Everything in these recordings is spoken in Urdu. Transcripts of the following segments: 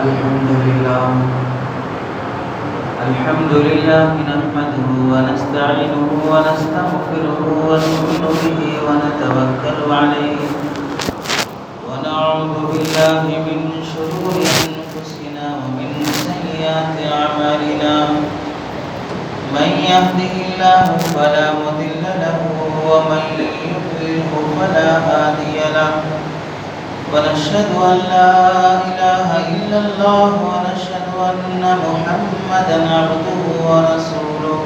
الحمد لله نحمده ونستعينه ونستغفره ونؤمن به ونتوكل عليه ونعوذ بالله من شرور أنفسنا ومن سيئات أعمالنا من يهده الله فلا مضل له ومن يضلله فلا هادي له ونشهد أن لا إله إلا الله ونشهد أن محمدا عبده ورسوله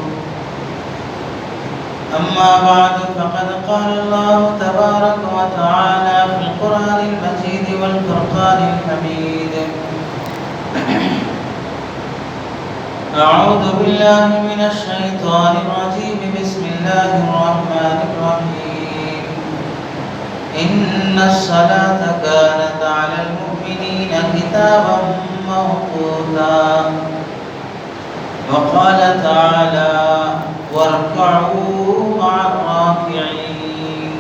أما بعد فقد قال الله تبارك وتعالى في القرآن المجيد والفرقان الحميد أعوذ بالله من الشيطان الرجيم بسم الله الرحمن الرحيم إن الصلاة كانت على المؤمنين كتابا موقوتا وقال تعالى واركعوا مع الراكعين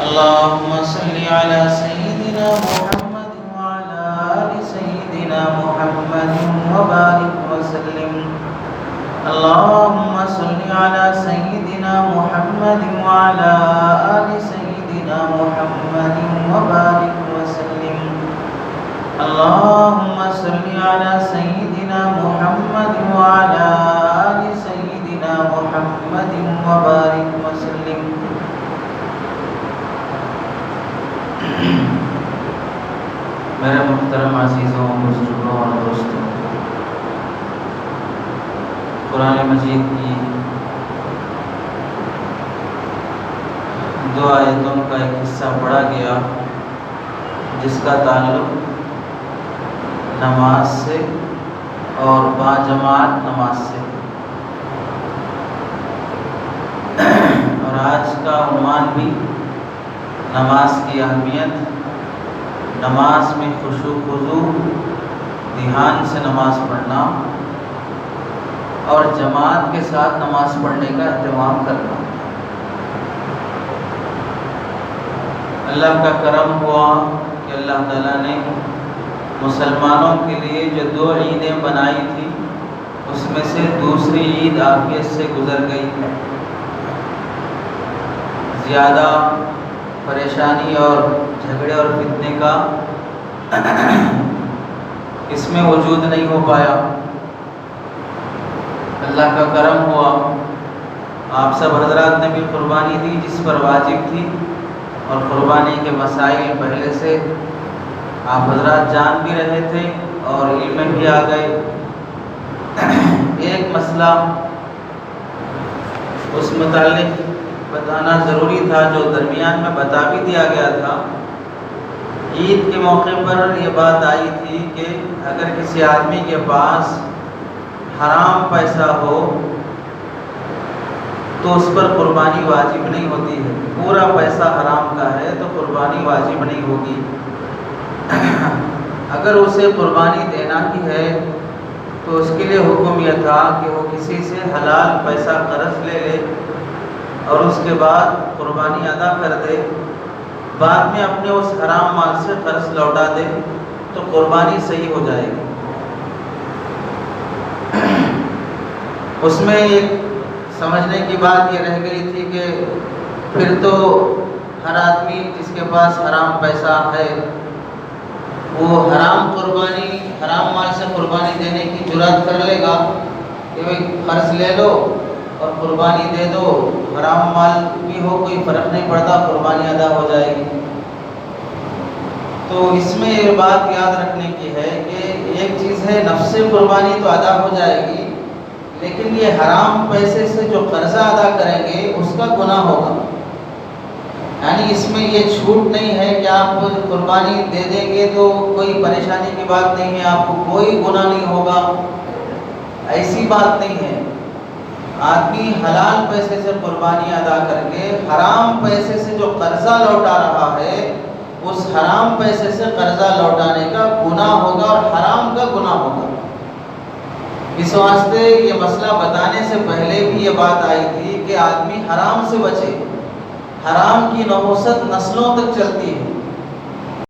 اللهم صل على سيدنا محمد وعلى آل سيدنا محمد وبارك وسلم اللهم صل على سيدنا محمد وعلى آل سيدنا محمد وبارك وسلم اللهم صل على سيدنا محمد وعلى آل سيدنا محمد وبارك وسلم میرے محترم عزیزوں بزرگوں اور دوستوں، قرآن مجید کی دو آیتوں کا ایک حصہ پڑھا گیا جس کا تعلق نماز سے اور باجماعت نماز سے، اور آج کا عنوان بھی نماز کی اہمیت، نماز میں خشوع خضوع، دھیان سے نماز پڑھنا اور جماعت کے ساتھ نماز پڑھنے کا اہتمام کرنا۔ اللہ کا کرم ہوا کہ اللہ تعالیٰ نے مسلمانوں کے لیے جو دو عیدیں بنائی تھی اس میں سے دوسری عید عافیت سے گزر گئی ہے، زیادہ پریشانی اور جھگڑے اور فتنے کا اس میں وجود نہیں ہو پایا۔ اللہ کا کرم ہوا، آپ سب حضرات نے بھی قربانی دی جس پر واجب تھی، اور قربانی کے مسائل پہلے سے آپ حضرات جان بھی رہے تھے اور علم میں بھی آ گئے۔ ایک مسئلہ اس متعلق بتانا ضروری تھا جو درمیان میں بتا بھی دیا گیا تھا۔ عید کے موقع پر یہ بات آئی تھی کہ اگر کسی آدمی کے پاس حرام پیسہ ہو تو اس پر قربانی واجب نہیں ہوتی ہے، پورا پیسہ حرام کا ہے تو قربانی واجب نہیں ہوگی۔ اگر اسے قربانی دینا ہی ہے تو اس کے لیے حکم یہ تھا کہ وہ کسی سے حلال پیسہ قرض لے لے اور اس کے بعد قربانی ادا کر دے، بعد میں اپنے اس حرام مال سے قرض لوٹا دے تو قربانی صحیح ہو جائے گی۔ اس میں ایک سمجھنے کی بات یہ رہ گئی تھی کہ پھر تو ہر آدمی جس کے پاس حرام پیسہ ہے وہ حرام مال سے قربانی دینے کی جرات کر لے گا کہ بھئی قرض لے لو اور قربانی دے دو، حرام مال بھی ہو کوئی فرق نہیں پڑتا، قربانی ادا ہو جائے گی۔ تو اس میں یہ بات یاد رکھنے کی ہے کہ ایک چیز ہے نفس قربانی تو ادا ہو جائے گی، لیکن یہ حرام پیسے سے جو قرضہ ادا کریں گے اس کا گناہ ہوگا۔ یعنی اس میں یہ چھوٹ نہیں ہے کہ آپ قربانی دے دیں گے تو کوئی پریشانی کی بات نہیں ہے، آپ کو کوئی گناہ نہیں ہوگا، ایسی بات نہیں ہے۔ آدمی حلال پیسے سے قربانی ادا کر کے حرام پیسے سے جو قرضہ لوٹا رہا ہے اس حرام پیسے سے قرضہ لوٹانے کا گناہ ہوگا اور حرام کا گناہ ہوگا۔ اس واسطے یہ مسئلہ بتانے سے پہلے بھی یہ بات آئی تھی کہ آدمی حرام سے بچے، حرام کی نحوست نسلوں تک چلتی ہے۔